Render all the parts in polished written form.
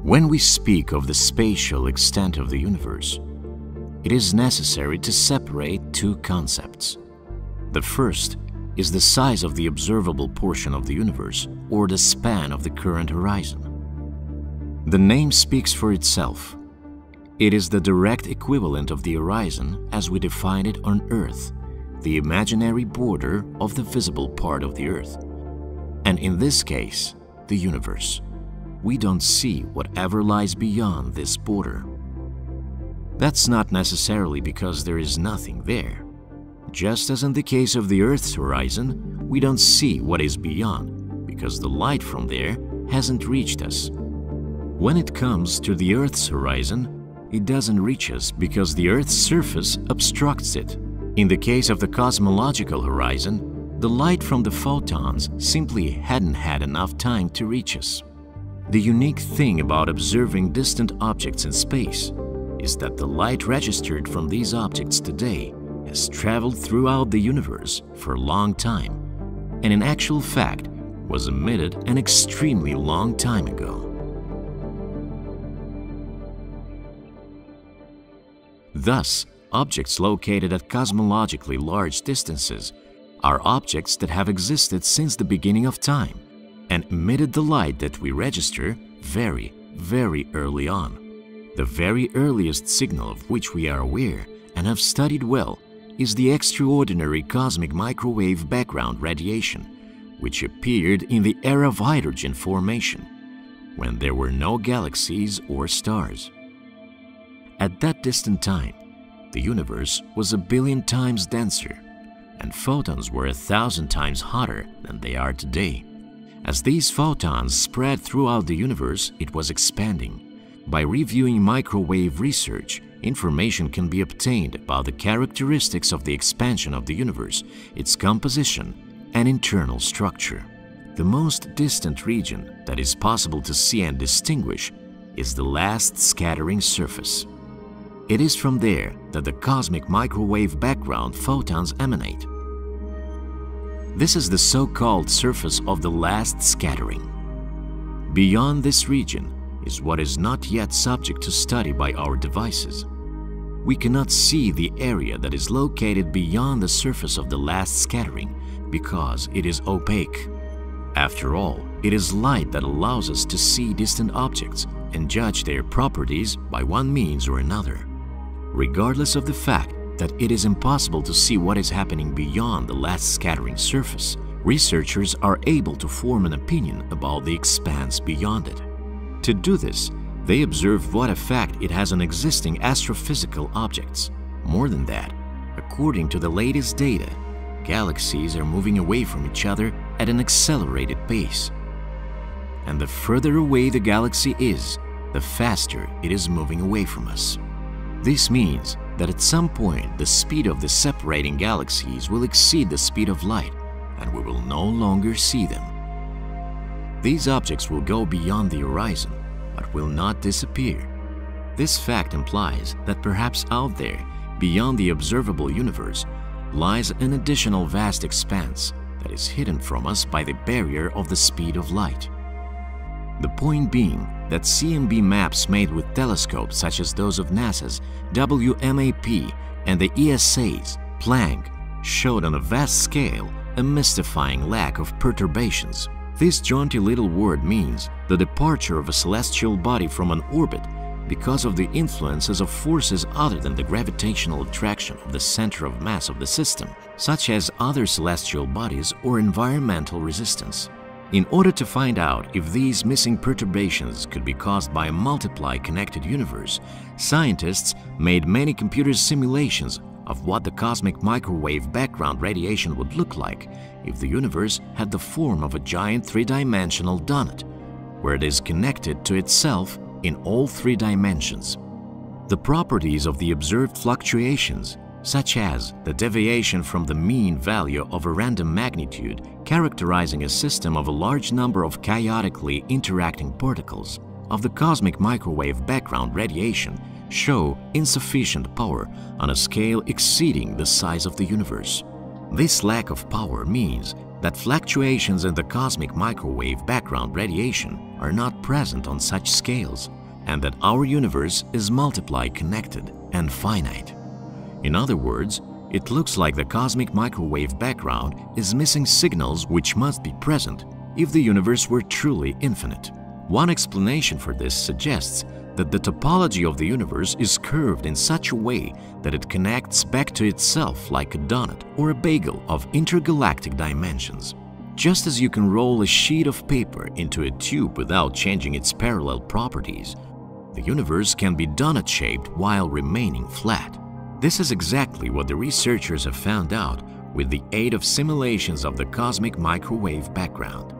When we speak of the spatial extent of the universe, it is necessary to separate two concepts. The first is the size of the observable portion of the universe, or the span of the current horizon. The name speaks for itself. It is the direct equivalent of the horizon as we define it on Earth, the imaginary border of the visible part of the Earth, and in this case, the universe. We don't see whatever lies beyond this border. That's not necessarily because there is nothing there. Just as in the case of the Earth's horizon, we don't see what is beyond because the light from there hasn't reached us. When it comes to the Earth's horizon, it doesn't reach us because the Earth's surface obstructs it. In the case of the cosmological horizon, the light from the photons simply hadn't had enough time to reach us. The unique thing about observing distant objects in space is that the light registered from these objects today has traveled throughout the universe for a long time, and in actual fact was emitted an extremely long time ago. Thus, objects located at cosmologically large distances are objects that have existed since the beginning of time and emitted the light that we register very, very early on. The very earliest signal of which we are aware and have studied well is the extraordinary cosmic microwave background radiation, which appeared in the era of hydrogen formation, when there were no galaxies or stars. At that distant time, the universe was 1 billion times denser, and photons were 1,000 times hotter than they are today. As these photons spread throughout the universe, it was expanding. By reviewing microwave research, information can be obtained about the characteristics of the expansion of the universe, its composition, and internal structure. The most distant region that is possible to see and distinguish is the last scattering surface. It is from there that the cosmic microwave background photons emanate. This is the so-called surface of the last scattering. Beyond this region is what is not yet subject to study by our devices. We cannot see the area that is located beyond the surface of the last scattering because it is opaque. After all, it is light that allows us to see distant objects and judge their properties by one means or another. Regardless of the fact that it is impossible to see what is happening beyond the last scattering surface, researchers are able to form an opinion about the expanse beyond it. To do this, they observe what effect it has on existing astrophysical objects. More than that, according to the latest data, galaxies are moving away from each other at an accelerated pace. And the further away the galaxy is, the faster it is moving away from us. This means that at some point the speed of the separating galaxies will exceed the speed of light, and we will no longer see them. These objects will go beyond the horizon, but will not disappear. This fact implies that perhaps out there, beyond the observable universe, lies an additional vast expanse that is hidden from us by the barrier of the speed of light. The point being that CMB maps made with telescopes such as those of NASA's WMAP and the ESA's Planck showed on a vast scale a mystifying lack of perturbations. This jaunty little word means the departure of a celestial body from an orbit because of the influences of forces other than the gravitational attraction of the center of mass of the system, such as other celestial bodies or environmental resistance. In order to find out if these missing perturbations could be caused by a multiply connected universe, scientists made many computer simulations of what the cosmic microwave background radiation would look like if the universe had the form of a giant three-dimensional donut, where it is connected to itself in all 3 dimensions. The properties of the observed fluctuations, such as the deviation from the mean value of a random magnitude characterizing a system of a large number of chaotically interacting particles, of the cosmic microwave background radiation show insufficient power on a scale exceeding the size of the universe. This lack of power means that fluctuations in the cosmic microwave background radiation are not present on such scales, and that our universe is multiply connected and finite. In other words, it looks like the cosmic microwave background is missing signals which must be present if the universe were truly infinite. One explanation for this suggests that the topology of the universe is curved in such a way that it connects back to itself like a donut or a bagel of intergalactic dimensions. Just as you can roll a sheet of paper into a tube without changing its parallel properties, the universe can be donut-shaped while remaining flat. This is exactly what the researchers have found out with the aid of simulations of the cosmic microwave background.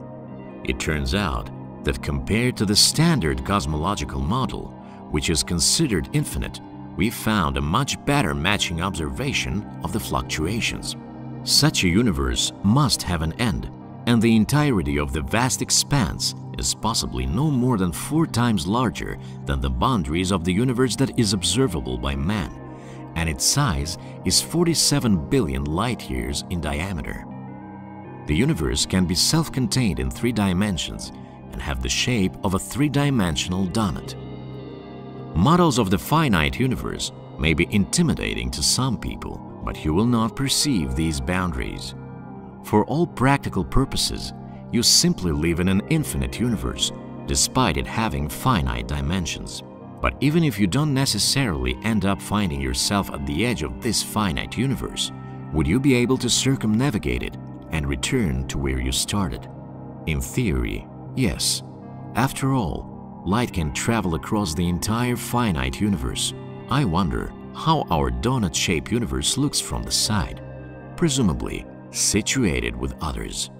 It turns out that compared to the standard cosmological model, which is considered infinite, we found a much better matching observation of the fluctuations. Such a universe must have an end, and the entirety of the vast expanse is possibly no more than 4 times larger than the boundaries of the universe that is observable by man, and its size is 47 billion light-years in diameter. The universe can be self-contained in 3 dimensions and have the shape of a 3-dimensional donut. Models of the finite universe may be intimidating to some people, but you will not perceive these boundaries. For all practical purposes, you simply live in an infinite universe, despite it having finite dimensions. But even if you don't necessarily end up finding yourself at the edge of this finite universe, would you be able to circumnavigate it and return to where you started? In theory, yes. After all, light can travel across the entire finite universe. I wonder how our donut-shaped universe looks from the side, presumably situated with others.